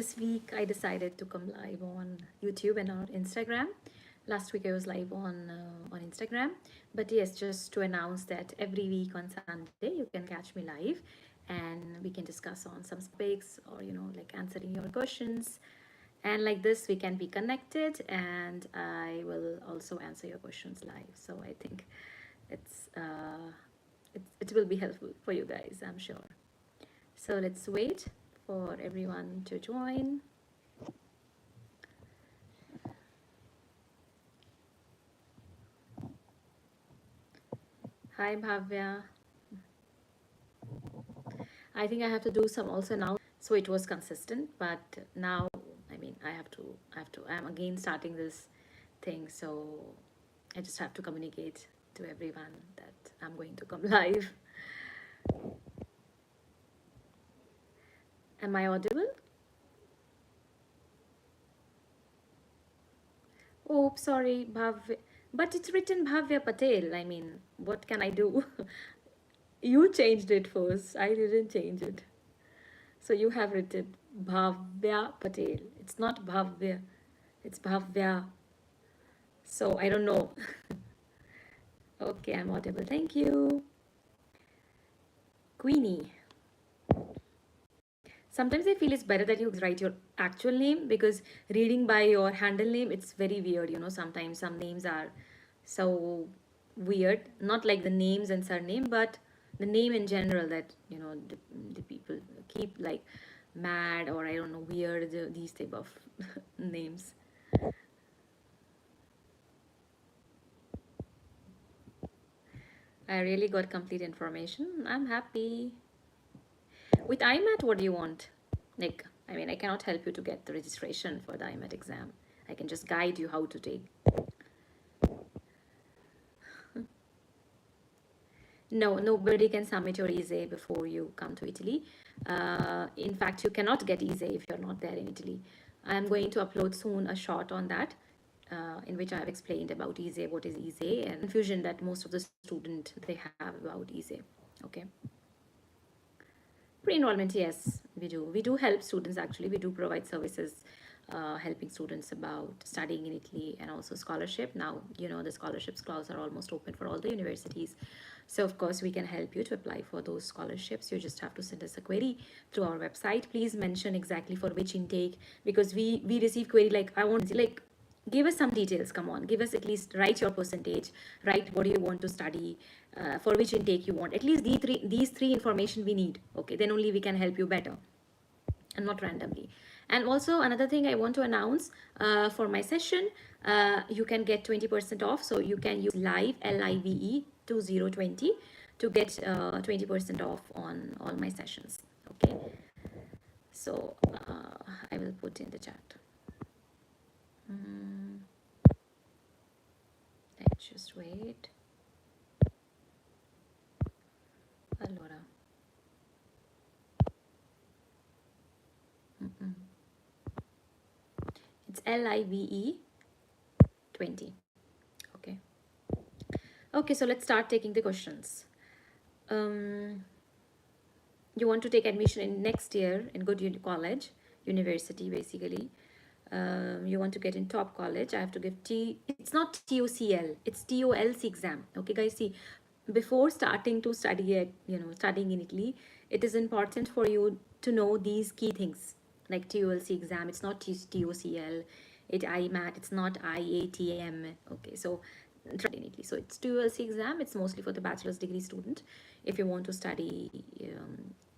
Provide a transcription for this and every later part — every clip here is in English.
this week I decided to come live on YouTube and on Instagram. Last week I was live on Instagram, but yes, just to announce that every week on Sunday you can catch me live, and we can discuss on some topics, or like answering your questions, and like this we can be connected, and I will also answer your questions live. So I think it's it will be helpful for you guys, I'm sure. So let's wait for everyone to join. Hi Bhavya. I think I have to do some also now, so it was consistent, but now I mean I'm again starting this thing, so I just have to communicate to everyone that I'm going to come live. Am I audible? Oh, sorry, Bhavya. But it's written Bhavya Patel. I mean, what can I do? You changed it first. I didn't change it. So you have written Bhavya Patel. It's not Bhavya. It's Bhavya. So I don't know. Okay, I'm audible. Thank you. Queenie. Sometimes I feel it's better that you write your actual name, because reading by your handle name, it's very weird. Sometimes some names are so weird. Not like the names and surname, but the name in general, that, the people keep like mad, or I don't know, weird, these type of names. I really got complete information. I'm happy. With IMAT, what do you want? Like, I mean, I cannot help you to get the registration for the IMAT exam. I can just guide you how to take. No, nobody can submit your ESE before you come to Italy. In fact, you cannot get ESE if you're not there in Italy. I'm going to upload soon a short on that, in which I have explained about ESE, what is ESE, and confusion that most of the student they have about ESE. Okay. Pre-enrollment, yes, we do. We do help students, actually. We do provide services, helping students about studying in Italy, and also scholarship. Now, the scholarships clause are almost open for all the universities. So, of course, we can help you to apply for those scholarships. You just have to send us a query through our website. Please mention exactly for which intake, because we receive query like, I want, like, give us some details. Come on, give us, at least write your percentage, write what do you want to study, for which intake you want. At least these three information we need. Okay, then only we can help you better, and not randomly. And also another thing I want to announce, for my session, you can get 20% off. So you can use live 2020 to get 20% off on all my sessions. Okay, so I will put in the chat. Let's just wait. Allora. It's LIVE 20. Okay. Okay, so let's start taking the questions. You want to take admission in next year in good college, university, basically. You want to get in top college. I have to give it's not TOCL, it's TOLC exam. Okay, guys, see, before starting to study at, studying in Italy, it is important for you to know these key things, like TOLC exam. It's not TOCL, it IMAT, it's not IATM. Okay, so in Italy, so it's TOLC exam. It's mostly for the bachelor's degree student, if you want to study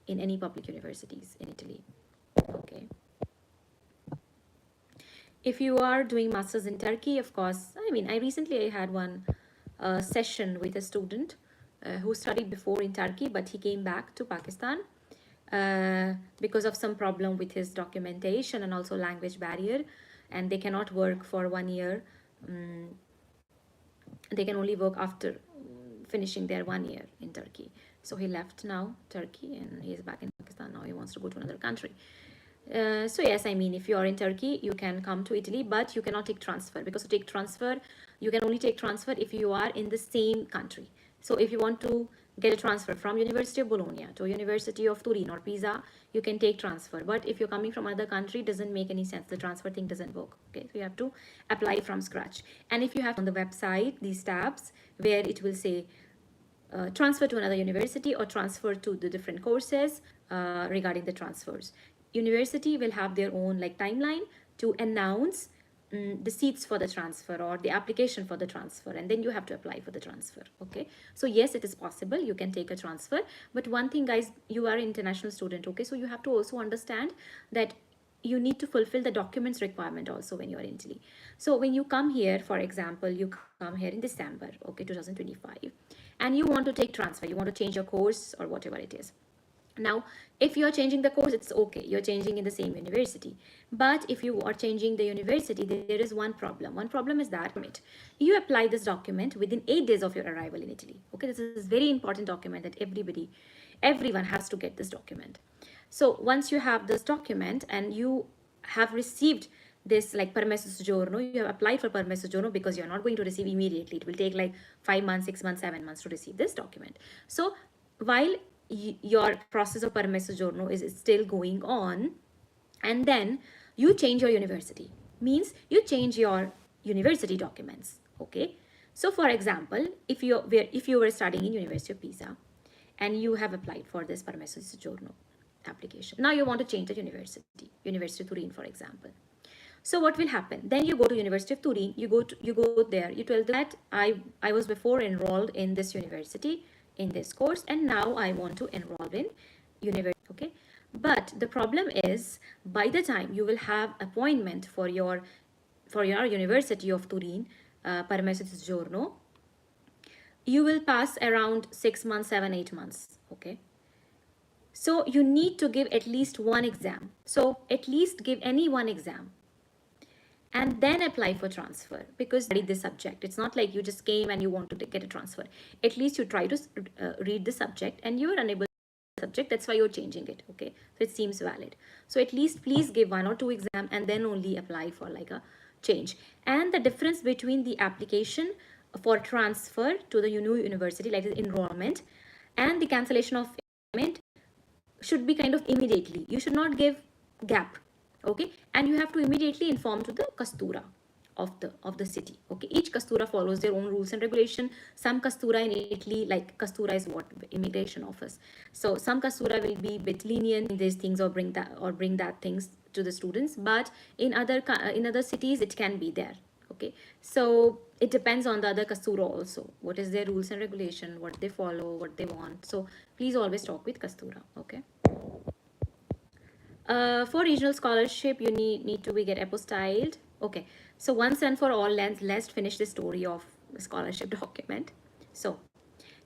in any public universities in Italy. Okay. If you are doing masters in Turkey, of course, I mean, I had one session with a student who studied before in Turkey, but he came back to Pakistan because of some problem with his documentation and also language barrier, and they cannot work for 1 year. They can only work after finishing their 1 year in Turkey. So he left now Turkey, and he is back in Pakistan now. He wants to go to another country. So yes, I mean, if you are in Turkey, you can come to Italy, but you cannot take transfer, because to take transfer, you can only take transfer if you are in the same country. So if you want to get a transfer from University of Bologna to University of Turin or Pisa, you can take transfer. But if you're coming from another country, it doesn't make any sense. The transfer thing doesn't work. Okay, so you have to apply from scratch. And if you have on the website these tabs where it will say transfer to another university or transfer to the different courses regarding the transfers. University will have their own like timeline to announce the seats for the transfer or the application for the transfer, and then you have to apply for the transfer. Okay, so yes, it is possible, you can take a transfer. But one thing guys, you are an international student, okay, so you have to also understand that you need to fulfill the documents requirement also when you are in Italy. So when you come here, for example, you come here in December, okay, 2025, and you want to take transfer, you want to change your course or whatever it is. Now, if you're changing the course, it's okay, you're changing in the same university. But if you are changing the university, there is one problem. One problem is that you apply this document within 8 days of your arrival in Italy. Okay, this is a very important document that everyone has to get this document. So once you have this document and you have received this like permesso soggiorno, you have applied for permesso soggiorno because you're not going to receive immediately. It will take like 5 months, 6 months, 7 months to receive this document. So while your process of permesso soggiorno is still going on, and then you change your university, means you change your university documents. Okay, so for example, if you were studying in University of Pisa and you have applied for this permesso di soggiorno application, now you want to change the University of Turin, for example. So what will happen? Then you go to University of Turin, you go there, you tell them that I was before enrolled in this university in this course, and now I want to enroll in university. Okay, but the problem is by the time you will have appointment for your University of Turin permesso di soggiorno, you will pass around 6 months, 7, 8 months. Okay, so you need to give at least one exam. So at least give any one exam and then apply for transfer, because study this subject. It's not like you just came and you want to get a transfer. At least you try to read the subject and you are unable to subject, that's why you're changing it. Okay, so it seems valid. So at least please give 1 or 2 exam and then only apply for like a change. And the difference between the application for transfer to the new university, like enrollment, and the cancellation of enrollment should be kind of immediately. You should not give gap. Okay, and you have to immediately inform to the Kastura of the city. Okay, each Kastura follows their own rules and regulation. Some Kastura in Italy, like Kastura is what, immigration office, so some Kastura will be a bit lenient in these things or bring that things to the students, but in other cities it can be there. Okay, so it depends on the other Kastura also, what is their rules and regulation, what they follow, what they want. So please always talk with Kastura. Okay, for regional scholarship, you need to be get apostilled. Okay, so once and for all, let's finish the story of the scholarship document. So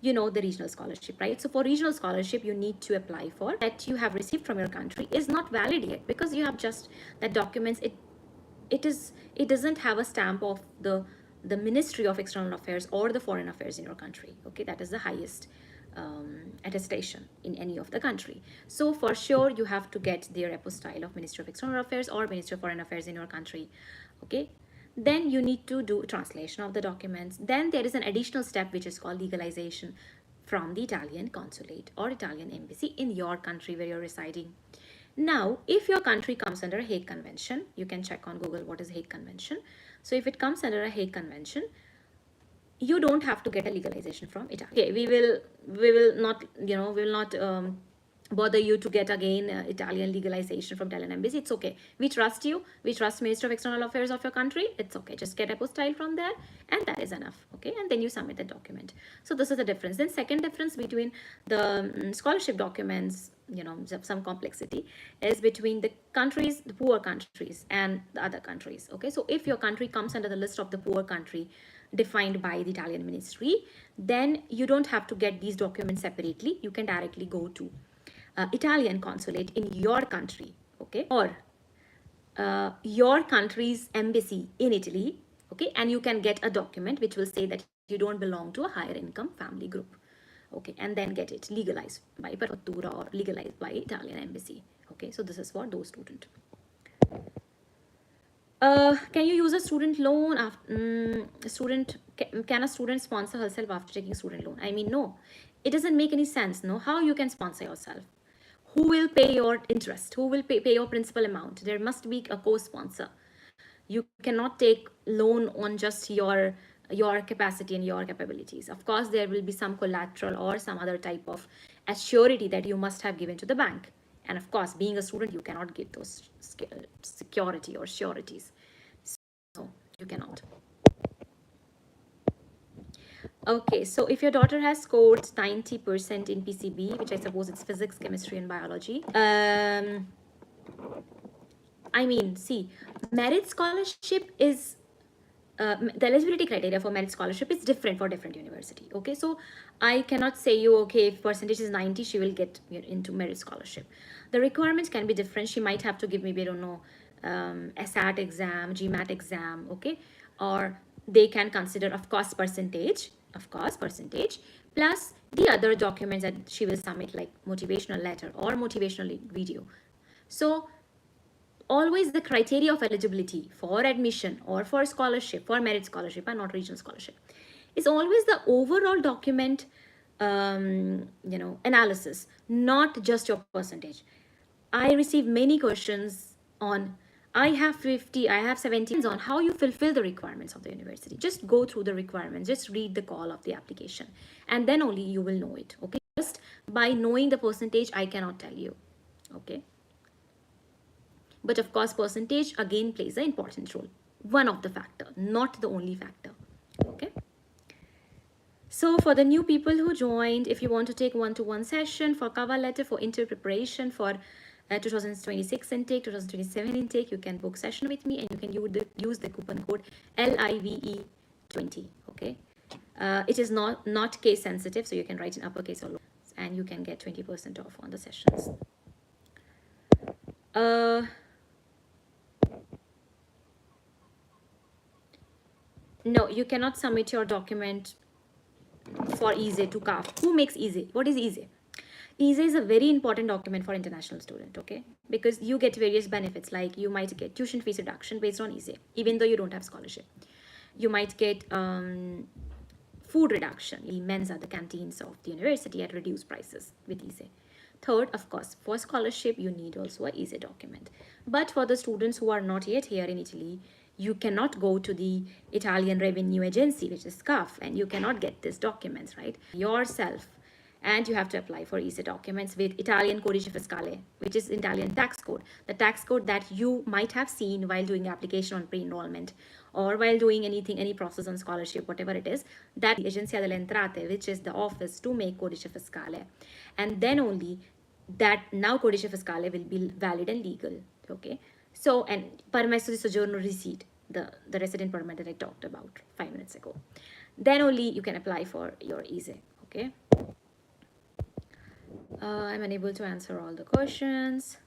you know the regional scholarship, right? So for regional scholarship, you need to apply for that you have received from your country is not valid yet, because you have just that documents. It doesn't have a stamp of the Ministry of External Affairs or the Foreign Affairs in your country. Okay, that is the highest attestation in any of the country. So for sure you have to get their apostille of Ministry of External Affairs or Ministry of Foreign Affairs in your country. Okay, then you need to do translation of the documents. Then there is an additional step which is called legalization from the Italian consulate or Italian embassy in your country where you're residing. Now, if your country comes under a Hague Convention, you can check on Google what is Hague Convention. So if it comes under a Hague Convention, you don't have to get a legalization from Italy. Okay, we will not, we will not bother you to get again Italian legalization from Italian embassy. It's okay. We trust you. We trust Minister of External Affairs of your country. It's okay. Just get apostille from there, and that is enough. Okay, and then you submit the document. So this is the difference. Then second difference between the scholarship documents, some complexity, is between the countries, the poor countries, and the other countries. Okay, so if your country comes under the list of the poor country defined by the Italian ministry, then you don't have to get these documents separately. You can directly go to Italian consulate in your country, okay, or your country's embassy in Italy, okay, and you can get a document which will say that you don't belong to a higher income family group, okay, and then get it legalized by prefettura or legalized by Italian embassy. Okay, so this is for those students. Can you use a student loan after can a student sponsor herself after taking student loan? I mean, no. It doesn't make any sense, no? How you can sponsor yourself? Who will pay your interest? Who will pay your principal amount? There must be a co-sponsor. You cannot take loan on just your capacity and your capabilities. Of course, there will be some collateral or some other type of assurity that you must have given to the bank. And of course, being a student, you cannot give those security or sureties. So you cannot. Okay, so if your daughter has scored 90% in PCB, which I suppose it's physics, chemistry, and biology, I mean, see, merit scholarship is the eligibility criteria for merit scholarship is different for different university. Okay, so I cannot say you, okay, if percentage is 90, she will get into merit scholarship. The requirements can be different. She might have to give, maybe, I don't know, SAT exam, GMAT exam, okay, or they can consider, of course, percentage, plus the other documents that she will submit, like motivational letter or motivational video. So always the criteria of eligibility for admission or for scholarship, for merit scholarship and not regional scholarship, is always the overall document analysis, not just your percentage. I receive many questions on, I have 50, I have 70, on how you fulfill the requirements of the university. Just go through the requirements, just read the call of the application, and then only you will know it. Okay, just by knowing the percentage I cannot tell you. Okay, but of course, percentage again plays an important role. One of the factor, not the only factor. Okay. So for the new people who joined, if you want to take one-to-one session for cover letter, for interview preparation, for 2026 intake, 2027 intake, you can book session with me, and you can use the coupon code LIVE20. Okay. It is not case sensitive, so you can write in uppercase or lower, and you can get 20% off on the sessions. No, you cannot submit your document for EASE to CAF. Who makes EASE? What is EASE? EASE is a very important document for international student, okay? Because you get various benefits, like you might get tuition fees reduction based on EASE, even though you don't have scholarship. You might get food reduction. The mensa, the canteens of the university at reduced prices with EASE. Third, of course, for scholarship, you need also a EASE document. But for the students who are not yet here in Italy, you cannot go to the Italian Revenue Agency, which is CAF, and you cannot get these documents, right, yourself. And you have to apply for EASE documents with Italian Codice Fiscale, which is Italian tax code, the tax code that you might have seen while doing application on pre-enrollment or while doing anything, any process on scholarship, whatever it is, that Agenzia delle Entrate, which is the office to make Codice Fiscale. And then only that now Codice Fiscale will be valid and legal, okay? So, and permesso di soggiorno receipt, the resident permit that I talked about 5 minutes ago. Then only you can apply for your EASE, okay? I'm unable to answer all the questions.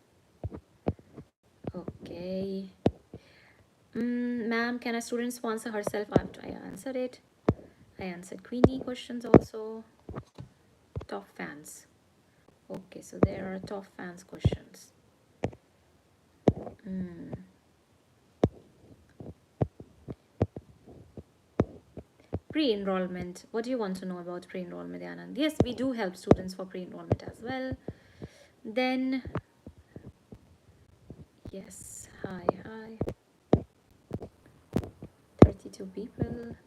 Okay. Ma'am, can a student sponsor herself? I answered it. I answered Queenie questions also. Top fans. Okay, so there are top fans questions. Pre-enrollment. What do you want to know about pre-enrollment, Anand? Yes, we do help students for pre-enrollment as well. Then, yes, hi. 32 people.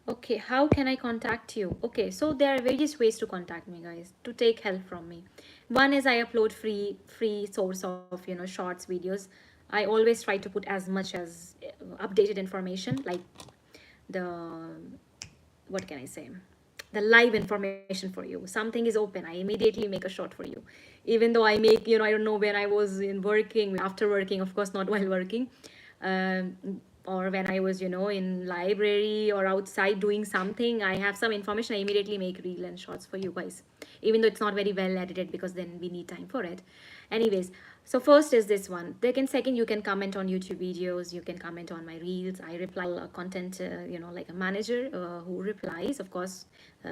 Okay, how can I contact you? Okay, so there are various ways to contact me, guys, to take help from me. One is I upload free source of, shorts videos. I always try to put as much as updated information, like what can I say, the live information for you. Something is open, I immediately make a short for you, even though I make, I don't know, when I was after working, of course, not while working, or when I was, in library or outside doing something, I have some information, I immediately make reel and shorts for you guys, even though it's not very well edited, because then we need time for it. Anyways, so first is this one. Second, you can comment on YouTube videos, you can comment on my reels. I reply content, like a manager who replies. Of course,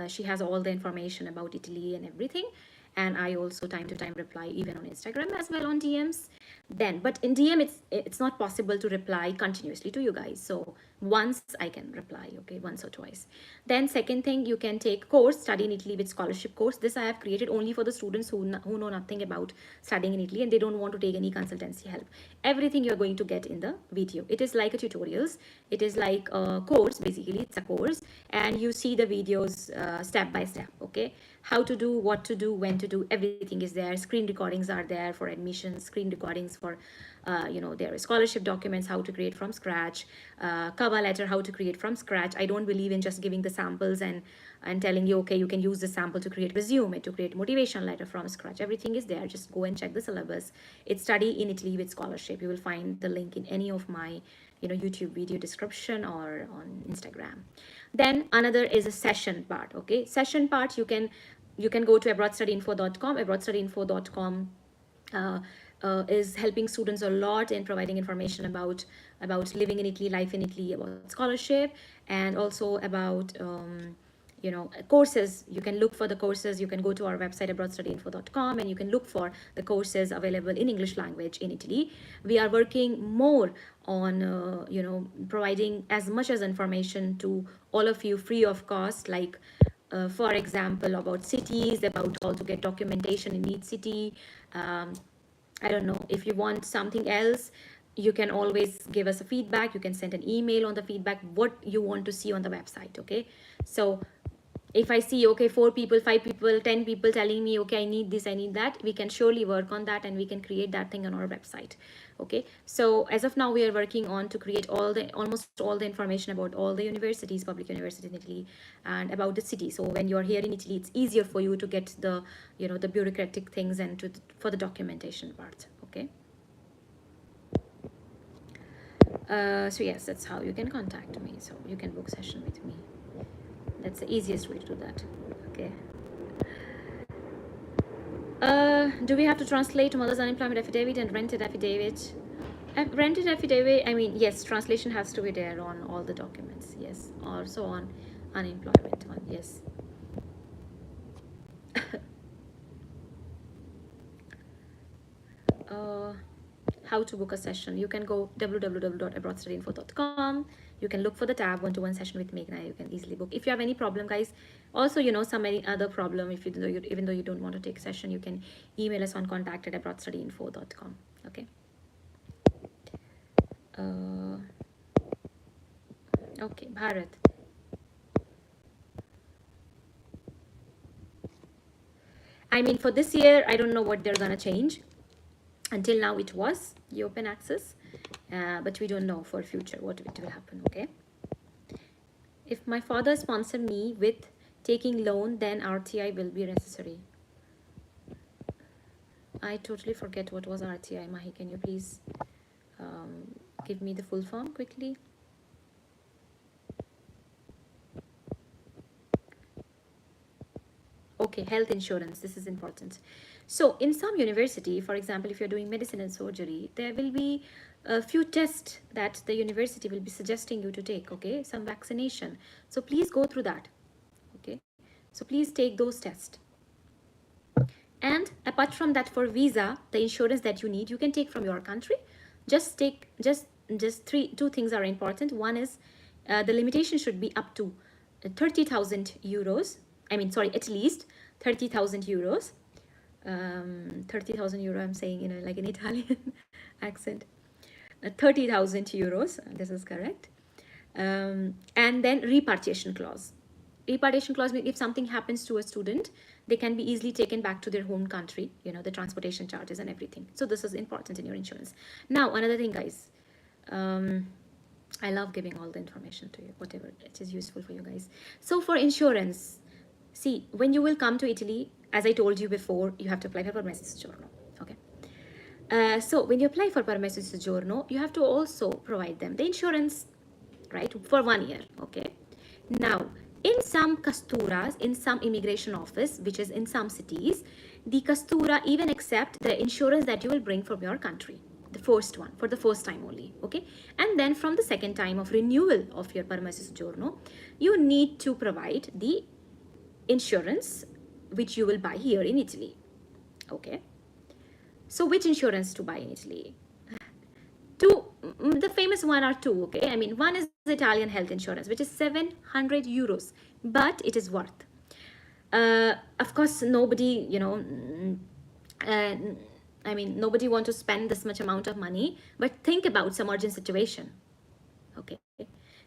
she has all the information about Italy and everything. And I also time to time reply even on Instagram as well, on DMs. Then, but in DM, it's not possible to reply continuously to you guys. So once I can reply, okay, once or twice. Then second thing, you can take course, Study in Italy with Scholarship course. This I have created only for the students who know nothing about studying in Italy and they don't want to take any consultancy help. Everything you're going to get in the video. It is like a tutorials. It is like a course, basically. It's a course, and you see the videos step by step, okay? How to do, what to do, when to do, everything is there. Screen recordings are there for admissions, screen recordings for there are scholarship documents, how to create from scratch, cover letter, how to create from scratch. I don't believe in just giving the samples and telling you, okay, you can use the sample to create resume, to create motivation letter from scratch. Everything is there. Just go and check the syllabus. It's Study in Italy with Scholarship. You will find the link in any of my YouTube video description or on Instagram. Then another is a session part. Okay, session part, you can go to abroadstudyinfo.com. abroadstudyinfo.com is helping students a lot in providing information about living in Italy, life in Italy, about scholarship, and also about courses. You can look for the courses. You can go to our website abroadstudyinfo.com and you can look for the courses available in English language in Italy. We are working more on providing as much as information to all of you free of cost, like for example, about cities, about how to get documentation in each city. I don't know, if you want something else, you can always give us a feedback. You can send an email on the feedback, what you want to see on the website, okay? So if I see, okay, 4 people, 5 people, 10 people telling me, okay, I need this, I need that, we can surely work on that and we can create that thing on our website. Okay, so as of now, we are working on to create almost all the information about all the universities, public universities in Italy, and about the city. So when you're here in Italy, it's easier for you to get the the bureaucratic things and for the documentation part. Okay. So yes, that's how you can contact me. So you can book session with me. That's the easiest way to do that. Okay. Do we have to translate mother's unemployment affidavit and rented affidavit? Rented affidavit, I mean, yes, translation has to be there on all the documents. Yes, also on unemployment one. Yes. How to book a session? You can go www.abroadstudyinfo.com. You can look for the tab one-to-one session with Meghna. You can easily book. If you have any problem, guys, also some any other problem, if even though you don't want to take a session, you can email us on contact@abroadstudyinfo.com. Okay. Okay, Bharat. I mean, for this year, I don't know what they're gonna change. Until now, it was the open access, but we don't know for future what it will happen. Okay. If my father sponsor me with taking loan, then RTI will be necessary. I totally forget what was RTI. Mahi, can you please give me the full form quickly? Okay, health insurance. This is important. So in some university, for example, if you're doing medicine and surgery, there will be a few tests that the university will be suggesting you to take, okay? Some vaccination. So please go through that, okay? So please take those tests. And apart from that, for visa, the insurance that you need, you can take from your country. Just take, just two things are important. One is the limitation should be up to 30,000 euros. I mean, sorry, at least 30,000 euros. 30,000 euro, I'm saying in like an Italian accent. 30,000 euros, this is correct. And then repatriation clause. Repatriation clause means if something happens to a student, they can be easily taken back to their home country, the transportation charges and everything. So this is important in your insurance. Now, another thing, guys. I love giving all the information to you, whatever it is useful for you guys. So for insurance, see, when you will come to Italy, as I told you before, you have to apply for permesso di soggiorno. Okay. So when you apply for permesso di soggiorno, you have to also provide them the insurance, right, for 1 year. Okay. Now, in some casturas, in some immigration office, which is in some cities, the castura even accept the insurance that you will bring from your country. The first one, for the first time only, okay? And then from the second time of renewal of your permesso di soggiorno, you need to provide the insurance which you will buy here in Italy, okay? So which insurance to buy in Italy? Two, the famous one are two, okay? I mean, one is Italian health insurance, which is 700 euros, but it is worth. Of course, nobody, uh, I mean, nobody want to spend this much amount of money, but think about some urgent situation, okay?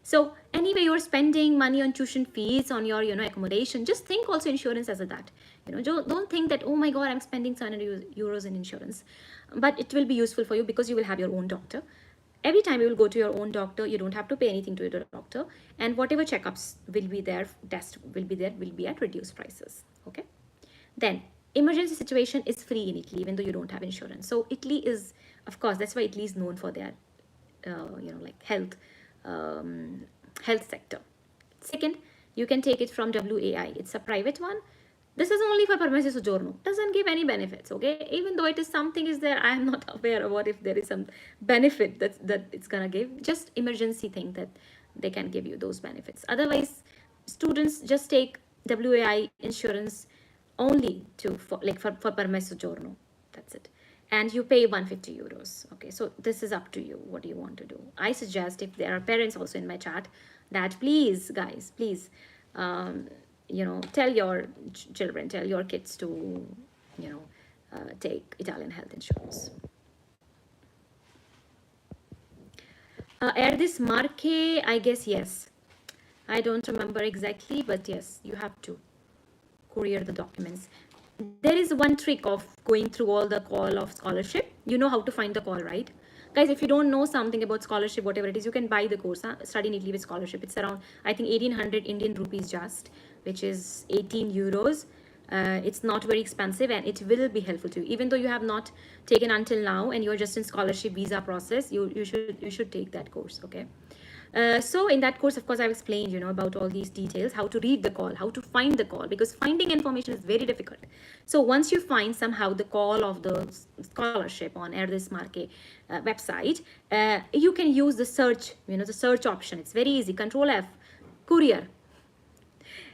So anyway, you're spending money on tuition fees, on your, accommodation. Just think also insurance as a that. Don't think that, oh my God, I'm spending 700 euros in insurance. But it will be useful for you because you will have your own doctor. Every time you will go to your own doctor, you don't have to pay anything to your doctor. And whatever checkups will be there, test will be there, will be at reduced prices. Okay. Then emergency situation is free in Italy, even though you don't have insurance. So Italy is, of course, that's why Italy is known for their, like health sector. Second, you can take it from WAI. It's a private one. This is only for permesso soggiorno. Doesn't give any benefits, okay? Even though it is something is there, I am not aware of what if there is some benefit that it's gonna give. Just emergency thing that they can give you those benefits. Otherwise, students just take WAI insurance only for permesso soggiorno. That's it. And you pay 150 euros. Okay, so this is up to you. What do you want to do? I suggest, if there are parents also in my chat, that please, guys, please, tell your children, tell your kids to, take Italian health insurance. Erdis Marche, I guess yes. I don't remember exactly, but yes, you have to courier the documents. There is one trick of going through all the call of scholarship. You know how to find the call, right? Guys, if you don't know something about scholarship, whatever it is, you can buy the course, Study in Italy with scholarship. It's around, I think, 1800 Indian rupees just, which is 18 euros. It's not very expensive and it will be helpful to you. Even though you have not taken until now and you're just in scholarship visa process, you should take that course, okay? So in that course, of course, I've explained, about all these details, how to read the call, how to find the call, because finding information is very difficult. So once you find somehow the call of the scholarship on Erdis Marche website, you can use the search, the search option. It's very easy. Control F, courier.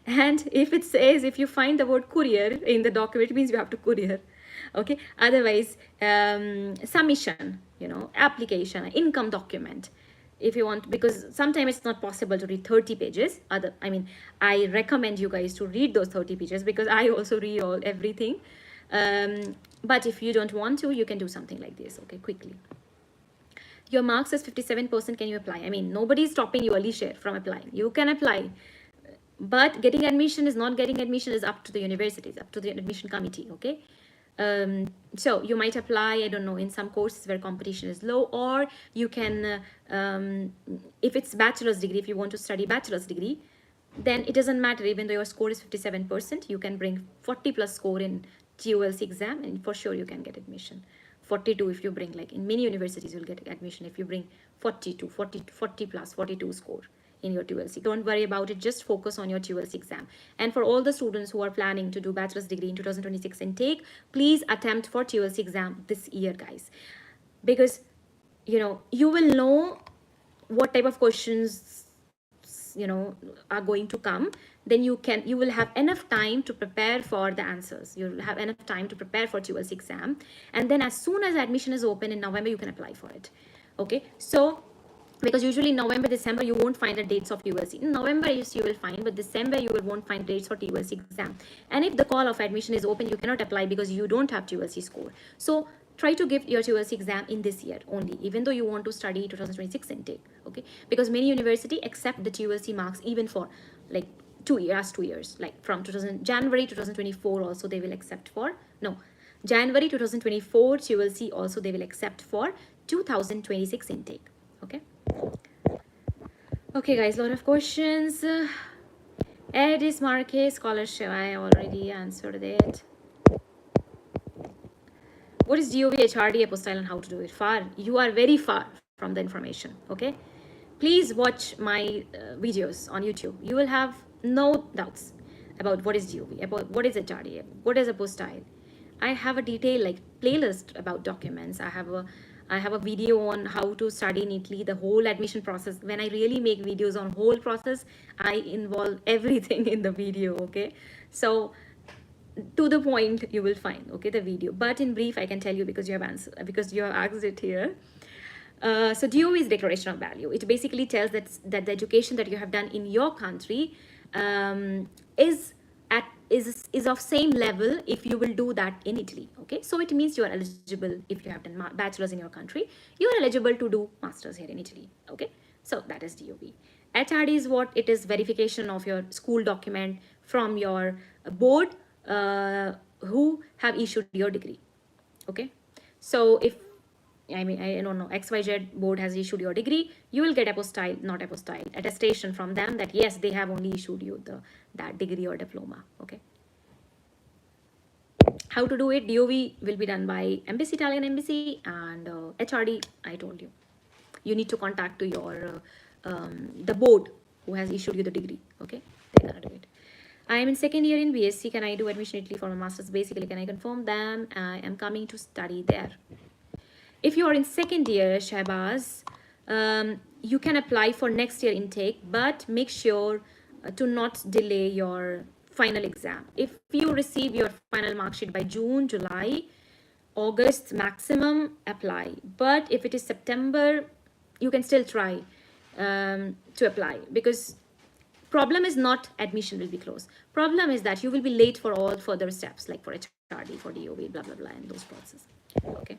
And if it says, if you find the word courier in the document, it means you have to courier. Okay. Otherwise, submission, application, income document. If you want, because sometimes it's not possible to read 30 pages. I recommend you guys to read those 30 pages because I also read everything. But if you don't want to, you can do something like this, okay, quickly. Your marks is 57%, can you apply? I mean, nobody's stopping you, Alicia, from applying. You can apply. But getting admission is not getting admission is up to the universities, up to the admission committee, okay? So you might apply, I don't know, in some courses where competition is low, or you can, if it's bachelor's degree, if you want to study bachelor's degree, then it doesn't matter. Even though your score is 57%, you can bring 40 plus score in TOLC exam and for sure you can get admission. 42 if you bring, like in many universities, you'll get admission if you bring 42, 40 plus 42 score in your TOLC. Don't worry about it, just focus on your TOLC exam. And for all the students who are planning to do bachelor's degree in 2026 intake, please attempt for TOLC exam this year, guys, because you will know what type of questions are going to come. Then you will have enough time to prepare for the answers. You'll have enough time to prepare for TOLC exam, and then as soon as admission is open in November, you can apply for it. Okay, so because usually November, December, you won't find the dates of TOLC. In November, yes, you will find, but December, you won't find dates for TOLC exam. And if the call of admission is open, you cannot apply because you don't have TOLC score. So try to give your TOLC exam in this year only, even though you want to study 2026 intake, okay? Because many universities accept the TOLC marks even for like 2 years, like from January 2024 also they will accept for, January 2024 TOLC also they will accept for 2026 intake, okay? Okay, guys, a lot of questions. Erdis Marche scholarship, I already answered it. What is DOV, HRD, apostille, and how to do it? You are very far from the information, okay? Please watch my videos on YouTube. You will have no doubts about what is DOV, about what is HRD, what is apostille. I have a detailed like playlist about documents. I have a video on how to study in Italy, the whole admission process. When I really make videos on whole process, I involve everything in the video, okay? So to the point you will find, okay, the video. But in brief, I can tell you because you have asked it here. So DOV is declaration of value. It basically tells that the education that you have done in your country is of same level if you will do that in Italy. Okay, so it means you are eligible. If you have done bachelor's in your country, you are eligible to do masters here in Italy. Okay, so that is DOV. HRD is what? It is verification of your school document from your board who have issued your degree. Okay, so if I mean, I don't know, XYZ board has issued your degree, you will get apostille, not apostille, attestation from them that yes, they have only issued you that degree or diploma. Okay. How to do it? DOV will be done by Embassy, Italian Embassy, and HRD, I told you. You need to contact to your the board who has issued you the degree. Okay, they're gonna do it. I am in second year in BSc. Can I do admission in Italy for my master's? Basically, can I confirm them? I am coming to study there. If you are in second year, Shahbaz, you can apply for next year intake, but make sure to not delay your final exam. If you receive your final mark sheet by June, July, August maximum, apply. But if it is September, you can still try to apply, because problem is not admission will be closed. Problem is that you will be late for all further steps, like for HRD, for DOV, blah, blah, blah, and those processes. Okay.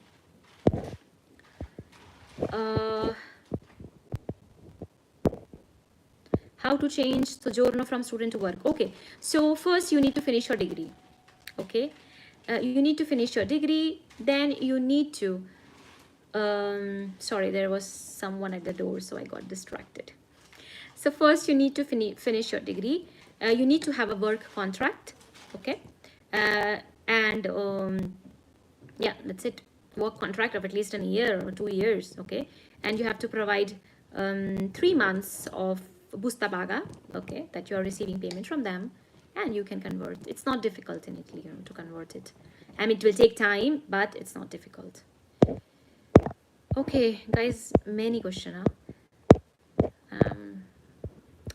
How to change soggiorno from student to work? Okay, so first you need to finish your degree. Okay, you need to finish your degree, then you need to sorry, there was someone at the door, so I got distracted. So first you need to finish your degree. You need to have a work contract. Okay, and yeah, that's it. Work contract of at least a year or 2 years. Okay, and you have to provide 3 months of busta paga, okay, that you are receiving payment from them, and you can convert. It's not difficult in Italy, you know, to convert it. I mean, it will take time, but it's not difficult. Okay, guys, many questions, huh?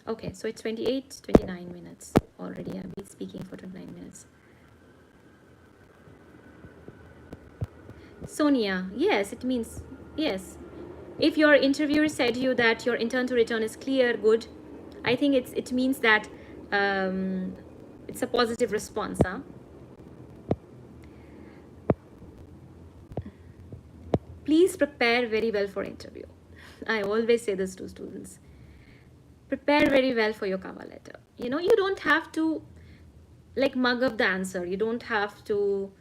Okay, so it's 29 minutes already. I've been speaking for 29 minutes. Sonia, yes, it means yes. If your interviewer said you that your intern to return is clear, good, I think it means that it's a positive response, huh? Please prepare very well for interview. I always say this to students. Prepare very well for your cover letter. You know, you don't have to like mug up the answer. You don't have to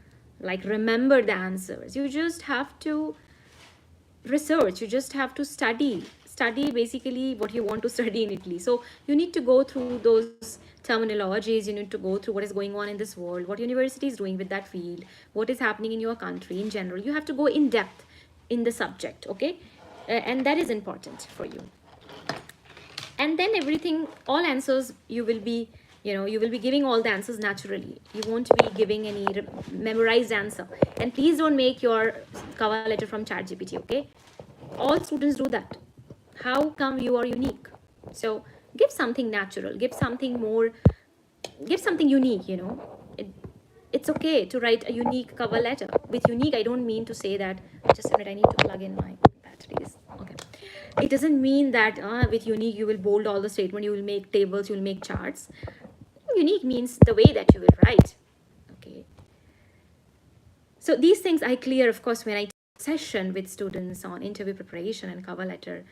like remember the answers. You just have to research. You just have to study basically what you want to study in Italy. So you need to go through those terminologies. You need to go through what is going on in this world, what university is doing with that field, what is happening in your country in general. You have to go in depth in the subject. Okay, and that is important for you. And then everything, all answers, you will be, you know, you will be giving all the answers naturally. You won't be giving any memorized answer. And please don't make your cover letter from ChatGPT. Okay, all students do that. How come you are unique? So give something natural, give something more, give something unique. You know, it's okay to write a unique cover letter. With unique, I don't mean to say that, just a minute, I need to plug in my batteries. Okay, it doesn't mean that with unique you will bold all the statement, you will make tables, you will make charts. Unique means the way that you will write. Okay, so these things I clear, of course, when I session with students on interview preparation and cover letter.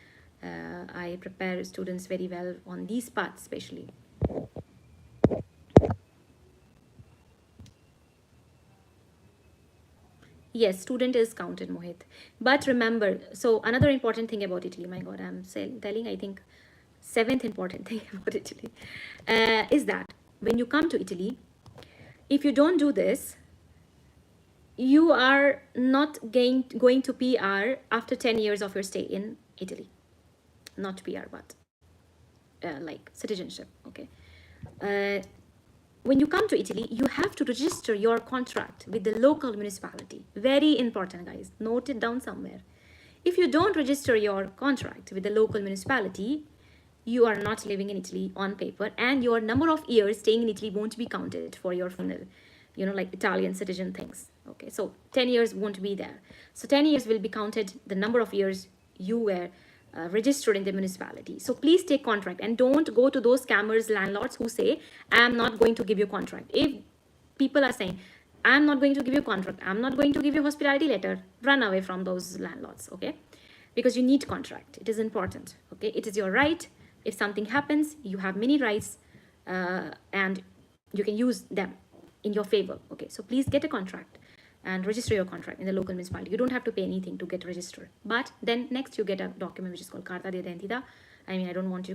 I prepare students very well on these parts especially. Yes, student is counted, Mohit. But remember, so another important thing about Italy, my God, I'm telling, I think, 7th important thing about Italy is that when you come to Italy, if you don't do this, you are not going to PR after 10 years of your stay in Italy. Not PR, but like citizenship, okay? When you come to Italy, you have to register your contract with the local municipality. Very important, guys. Note it down somewhere. If you don't register your contract with the local municipality, you are not living in Italy on paper, and your number of years staying in Italy won't be counted for your final, like Italian citizen things. Okay, so 10 years won't be there. So 10 years will be counted the number of years you were registered in the municipality. So please take contract, and don't go to those scammers landlords who say, I'm not going to give you contract. If people are saying, I'm not going to give you contract, I'm not going to give you hospitality letter, run away from those landlords. Okay, because you need contract. It is important. Okay, it is your right. If something happens, you have many rights, and you can use them in your favor. Okay, so please get a contract and register your contract in the local municipality. You don't have to pay anything to get registered. But then next you get a document which is called Carta de Identidad. I mean, I don't want you